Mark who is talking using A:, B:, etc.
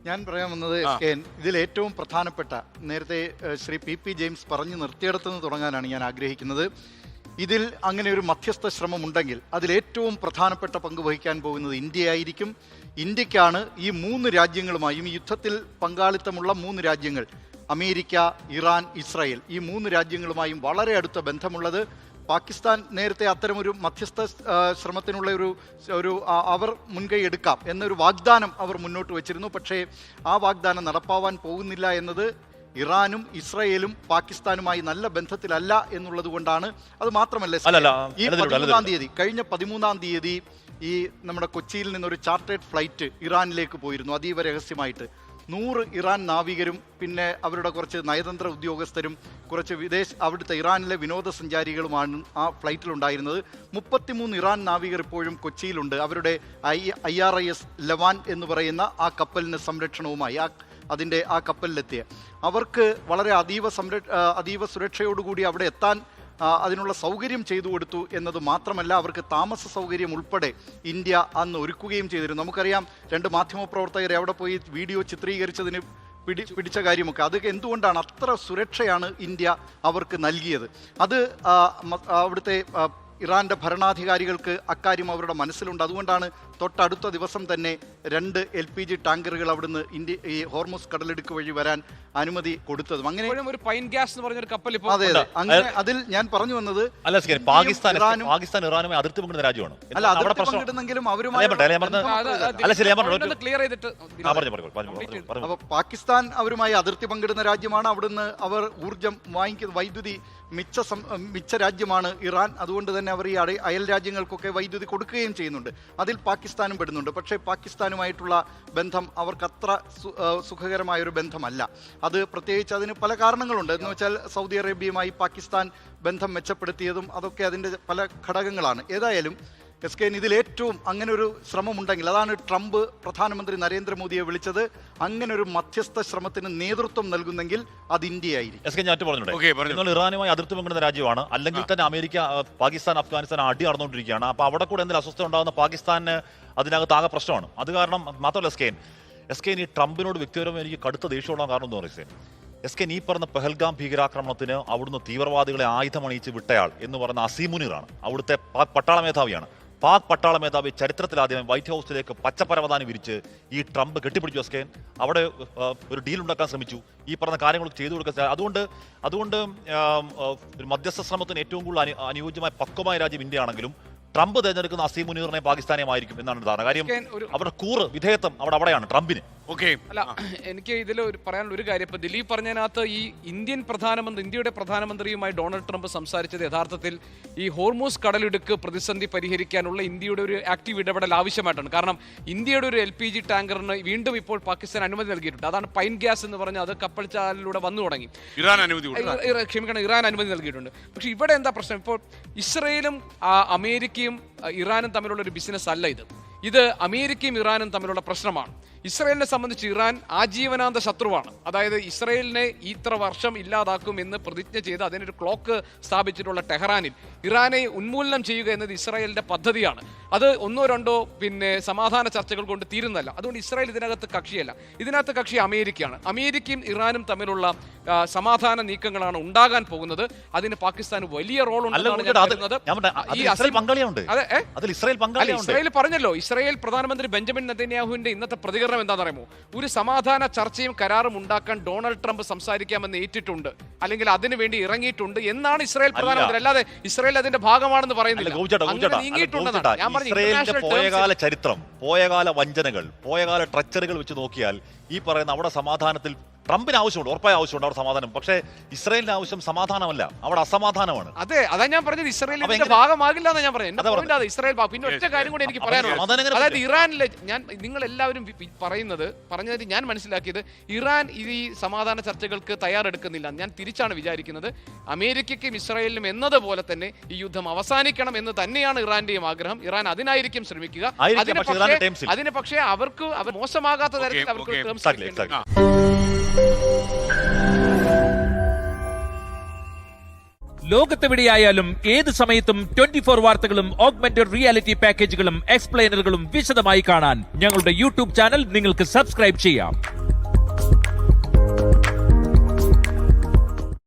A: ഞാൻ പറയാൻ വന്നത് ഇതിൽ ഏറ്റവും പ്രധാനപ്പെട്ട നേരത്തെ ശ്രീ പി ജെയിംസ് പറഞ്ഞു നിർത്തിയിടത്തുനിന്ന് തുടങ്ങാനാണ് ഞാൻ ആഗ്രഹിക്കുന്നത്. ഇതിൽ അങ്ങനെ ഒരു മധ്യസ്ഥ ശ്രമം ഉണ്ടെങ്കിൽ അതിലേറ്റവും പ്രധാനപ്പെട്ട പങ്ക് വഹിക്കാൻ പോകുന്നത് ഇന്ത്യയായിരിക്കും. ഇന്ത്യക്കാണ് ഈ 3 രാജ്യങ്ങളുമായും ഈ യുദ്ധത്തിൽ പങ്കാളിത്തമുള്ള 3 രാജ്യങ്ങൾ അമേരിക്ക, ഇറാൻ, ഇസ്രായേൽ, ഈ 3 രാജ്യങ്ങളുമായും വളരെ അടുത്ത ബന്ധമുള്ളത്. പാകിസ്ഥാൻ നേരത്തെ അത്തരമൊരു മധ്യസ്ഥ ശ്രമത്തിനുള്ള ഒരു അവർ മുൻകൈ എടുക്കാം എന്നൊരു വാഗ്ദാനം അവർ മുന്നോട്ട് വച്ചിരുന്നു. പക്ഷേ ആ വാഗ്ദാനം നടപ്പാവാൻ പോകുന്നില്ല എന്നത് ഇറാനും ഇസ്രായേലും പാകിസ്ഥാനുമായി നല്ല ബന്ധത്തിലല്ല എന്നുള്ളത് കൊണ്ടാണ്. അത് മാത്രമല്ല, ഈ 13-ാം തീയതി കഴിഞ്ഞ 13-ാം തീയതി ഈ നമ്മുടെ കൊച്ചിയിൽ നിന്നൊരു ചാർട്ടേഡ് ഫ്ലൈറ്റ് ഇറാനിലേക്ക് പോയിരുന്നു അതീവ രഹസ്യമായിട്ട്. 100 ഇറാൻ നാവികരും പിന്നെ അവരുടെ കുറച്ച് നയതന്ത്ര ഉദ്യോഗസ്ഥരും കുറച്ച് അവിടുത്തെ ഇറാനിലെ വിനോദസഞ്ചാരികളുമാണ് ആ ഫ്ലൈറ്റിലുണ്ടായിരുന്നത്. 33 ഇറാൻ നാവികർ ഇപ്പോഴും കൊച്ചിയിലുണ്ട്. അവരുടെ IRIS ലവാൻ എന്ന് പറയുന്ന ആ കപ്പലിന് സംരക്ഷണവുമായി അതിൻ്റെ ആ കപ്പലിലെത്തിയ അവർക്ക് വളരെ അതീവ സുരക്ഷയോടുകൂടി അവിടെ എത്താൻ അതിനുള്ള സൗകര്യം ചെയ്തു കൊടുത്തു എന്നത് മാത്രമല്ല, അവർക്ക് താമസ സൗകര്യം ഉൾപ്പെടെ ഇന്ത്യ അന്ന് ഒരുക്കുകയും ചെയ്തിരുന്നു. നമുക്കറിയാം 2 മാധ്യമപ്രവർത്തകരെ അവിടെ പോയി വീഡിയോ ചിത്രീകരിച്ചതിന് പിടിച്ച കാര്യമൊക്കെ. അത് എന്തുകൊണ്ടാണ് അത്ര സുരക്ഷയാണ് ഇന്ത്യ അവർക്ക് നൽകിയത്? അത് അവിടുത്തെ ഇറാന്റെ ഭരണാധികാരികൾക്ക് അക്കാര്യം അവരുടെ മനസ്സിലുണ്ട്. അതുകൊണ്ടാണ് തൊട്ടടുത്ത ദിവസം തന്നെ 2 LPG ടാങ്കറുകൾ അവിടുന്ന് ഈ ഹോർമുസ് കടലിടുക്ക് വഴി വരാൻ അനുമതി കൊടുത്തതും. അങ്ങനെ
B: ഒരു പൈൻ ഗ്യാസ് എന്ന് പറഞ്ഞൊരു കപ്പൽ ഇപ്പോൾ
A: അതെ അങ്ങനെ അതിൽ ഞാൻ പറഞ്ഞു വന്നത്
C: പാകിസ്ഥാൻ ഇറാനുമായി അതിർത്തി പങ്കിടുന്ന രാജ്യമാണ്.
A: അല്ല, അതിർത്തി പങ്കിടുന്നെങ്കിലും അവരുമായി
B: ക്ലിയർ ചെയ്തിട്ട്
A: അപ്പൊ പാകിസ്ഥാൻ അവരുമായി അതിർത്തി പങ്കിടുന്ന രാജ്യമാണ്. അവിടുന്ന് അവർ ഊർജം വാങ്ങിക്കുന്ന വൈദ്യുതി മിച്ച രാജ്യമാണ് ഇറാൻ. അതുകൊണ്ട് തന്നെ അവർ ഈ അയൽ രാജ്യങ്ങൾക്കൊക്കെ വൈദ്യുതി കൊടുക്കുകയും ചെയ്യുന്നുണ്ട്. അതിൽ പാകിസ്ഥാനും പെടുന്നുണ്ട്. പക്ഷേ പാകിസ്ഥാനുമായിട്ടുള്ള ബന്ധം അവർക്ക് അത്ര സുഖകരമായൊരു ബന്ധമല്ല. അത് പ്രത്യേകിച്ച് അതിന് പല കാരണങ്ങളുണ്ട്. എന്ന് വെച്ചാൽ സൗദി അറേബ്യയുമായി പാകിസ്ഥാൻ ബന്ധം മെച്ചപ്പെടുത്തിയതും അതൊക്കെ അതിൻ്റെ പല ഘടകങ്ങളാണ്. ഏതായാലും ഇതിലേറ്റവും അങ്ങനെ ഒരു ശ്രമമുണ്ടെങ്കിൽ അതാണ് ട്രംപ് പ്രധാനമന്ത്രി നരേന്ദ്രമോദിയെ വിളിച്ചത്. അങ്ങനെ ഒരു മധ്യസ്ഥ ശ്രമത്തിന് നേതൃത്വം നൽകുന്നെങ്കിൽ അത് ഇന്ത്യയായിരിക്കും.
C: ഇറാനുമായി അതിർത്തി പങ്കിടുന്ന രാജ്യമാണ്. അല്ലെങ്കിൽ തന്നെ അമേരിക്ക, പാകിസ്ഥാൻ, അഫ്ഗാനിസ്ഥാൻ അടി നടന്നുകൊണ്ടിരിക്കുകയാണ്. അപ്പോൾ അവിടെ കൂടെ എന്തെങ്കിലും അസ്വസ്ഥ ഉണ്ടാകുന്ന പാകിസ്ഥാന് അതിനകത്ത് ആകെ പ്രശ്നമാണ്. അത് കാരണം മാത്രമല്ല ഈ ട്രംപിനോട് വ്യക്തിപരമായി എനിക്ക് കടുത്ത ദേഷ്യമുണ്ടാകാൻ കാരണം എന്ന് പറയുന്നത് ഈ പറഞ്ഞ പെഹൽഗാം ഭീകരാക്രമണത്തിന് അവിടുന്ന് തീവ്രവാദികളെ ആയുധമണിയിച്ച് വിട്ടയാൾ എന്ന് പറയുന്ന അസീം മുനീറാണ്. അവിടുത്തെ പട്ടാള മേധാവിയാണ്. പാക് പട്ടാള മേധാവി ചരിത്രത്തിലാദ്യം വൈറ്റ് ഹൗസിലേക്ക് പച്ചപ്പരവതാനി വിരിച്ച് ഈ ട്രംപ് കെട്ടിപ്പിടിച്ചു. അവിടെ ഒരു ഡീൽ ഉണ്ടാക്കാൻ ശ്രമിച്ചു. ഈ പറഞ്ഞ കാര്യങ്ങൾ ചെയ്തു കൊടുക്കാൻ. അതുകൊണ്ട് ഒരു മധ്യസ്ഥ ശ്രമത്തിന് ഏറ്റവും കൂടുതൽ അനുയോജ്യമായ പക്വമായ രാജ്യം ഇന്ത്യ ആണെങ്കിലും ട്രംപ് തിരഞ്ഞെടുക്കുന്ന അസീം മുനീറിനെ പാകിസ്ഥാനെയുമായിരിക്കും എന്നാണ് ധാരണ. കാര്യം അവരുടെ വിധേയത്വം അവിടെയാണ് ട്രംപിന്.
B: അല്ല, എനിക്ക് ഇതിൽ പറയാനുള്ള ഒരു കാര്യം, ഇപ്പൊ ദിലീപ് പറഞ്ഞതിനകത്ത് ഈ ഇന്ത്യയുടെ പ്രധാനമന്ത്രിയുമായി ഡൊണാൾഡ് ട്രംപ് സംസാരിച്ചത് യഥാർത്ഥത്തിൽ ഈ ഹോർമൂസ് കടലിടുക്ക് പ്രതിസന്ധി പരിഹരിക്കാനുള്ള ഇന്ത്യയുടെ ഒരു ആക്റ്റീവ് ഇടപെടൽ ആവശ്യമായിട്ടാണ്. കാരണം ഇന്ത്യയുടെ ഒരു LPG ടാങ്കറിന് വീണ്ടും ഇപ്പോൾ പാകിസ്ഥാൻ അനുമതി നൽകിയിട്ടുണ്ട്. അതാണ് പൈൻ ഗ്യാസ് എന്ന് പറഞ്ഞാൽ അത് കപ്പൽ ചാലിലൂടെ വന്നു തുടങ്ങി. ഇറാൻ അനുമതി നൽകിയിട്ടുണ്ട്. പക്ഷെ ഇവിടെ എന്താ പ്രശ്നം? ഇപ്പോൾ ഇസ്രയേലും അമേരിക്കയും ഇറാനും തമ്മിലുള്ള ഒരു ബിസിനസ് അല്ല ഇത് അമേരിക്കയും ഇറാനും തമ്മിലുള്ള പ്രശ്നമാണ്. ഇസ്രയേലിനെ സംബന്ധിച്ച് ഇറാൻ ആജീവനാന്ത ശത്രുവാണ്. അതായത് ഇസ്രയേലിനെ ഇത്ര വർഷം ഇല്ലാതാക്കും എന്ന് പ്രതിജ്ഞ ചെയ്ത് അതിനൊരു ക്ലോക്ക് സ്ഥാപിച്ചിട്ടുള്ള ടെഹ്റാനിൽ ഇറാനെ ഉന്മൂലനം ചെയ്യുക എന്നത് ഇസ്രായേലിന്റെ പദ്ധതിയാണ്. അത് 1-2 സമാധാന ചർച്ചകൾ കൊണ്ട് തീരുന്നല്ല. അതുകൊണ്ട് ഇസ്രായേൽ ഇതിനകത്ത് കക്ഷിയല്ല. ഇതിനകത്ത് കക്ഷി അമേരിക്കയാണ്. അമേരിക്കയും ഇറാനും തമ്മിലുള്ള സമാധാന നീക്കങ്ങളാണ് ഉണ്ടാകാൻ പോകുന്നത്. അതിന് പാകിസ്ഥാന് വലിയ റോൾ ഉണ്ടെന്നാണ് ഞാൻ കരുതുന്നത്. ഇസ്രായേൽ പറഞ്ഞല്ലോ, ഇസ്രായേൽ പ്രധാനമന്ത്രി ബെഞ്ചമിൻ നെതന്യാഹുവിന്റെ ഇന്നത്തെ പ്രതികരണം എന്താണെന്ന് അറിയുമോ? ഒരു സമാധാന ചർച്ചയും കരാറും ഉണ്ടാക്കാൻ ഡൊണാൾഡ് ട്രംപ് സംസാരിക്കാമെന്ന് ഏറ്റിട്ടുണ്ട്, അല്ലെങ്കിൽ അതിനു വേണ്ടി ഇറങ്ങിയിട്ടുണ്ട് എന്നാണ് ഇസ്രായേൽ പ്രധാനമന്ത്രി. അല്ലാതെ ഇസ്രായേൽ അതിന്റെ ഭാഗമാണെന്ന് പറയുന്നില്ല.
C: പോയകാല ചരിത്രം, പോയകാല വഞ്ചനകൾ, പോയകാല ട്രച്ചറുകൾ വെച്ച് നോക്കിയാൽ ഈ പറയുന്ന അവിടെ സമാധാനത്തിൽ ട്രംപിന് ആവശ്യമുണ്ട്, ഉറപ്പായ ആവശ്യമുണ്ട് അവിടെ സമാധാനം. പക്ഷേ ഇസ്രായേലിന്റെ ആവശ്യം സമാധാനമല്ല, അവിടെ അസമാധാനമാണ്.
B: അതെ, അതാ ഞാൻ പറഞ്ഞത്. ഇസ്രായേലിന്റെ ഭാഗമാകില്ല എന്ന് ഞാൻ പറഞ്ഞത്. ഇസ്രായേൽ പിന്നെ ഒറ്റ കാര്യം കൂടി എനിക്ക് പറയാനുള്ളത്, അതായത് ഇറാനിലെ നിങ്ങൾ എല്ലാവരും പറഞ്ഞതിൽ ഞാൻ മനസ്സിലാക്കിയത് ഇറാൻ ഈ സമാധാന ചർച്ചകൾക്ക് തയ്യാറെടുക്കുന്നില്ല. ഞാൻ തിരിച്ചാണ് വിചാരിക്കുന്നത്. അമേരിക്കയ്ക്കും ഇസ്രായേലിനും എന്നതുപോലെ തന്നെ ഈ യുദ്ധം അവസാനിക്കണം എന്ന് തന്നെയാണ് ഇറാന്റെയും ആഗ്രഹം. ഇറാൻ അതിനായിരിക്കും ശ്രമിക്കുക. അതിന് പക്ഷേ അവർക്ക് മോശമാകാത്ത തരത്തിൽ അവർക്ക്
D: ലോകത്തെവിടെയായാലും ഏത് സമയത്തും 24 വാർത്തകളും ഓഗ്മെന്റഡ് റിയാലിറ്റി പാക്കേജുകളും എക്സ്പ്ലെയിനറുകളും വിശദമായി കാണാൻ ഞങ്ങളുടെ യൂട്യൂബ് ചാനൽ നിങ്ങൾക്ക് സബ്സ്ക്രൈബ് ചെയ്യാം.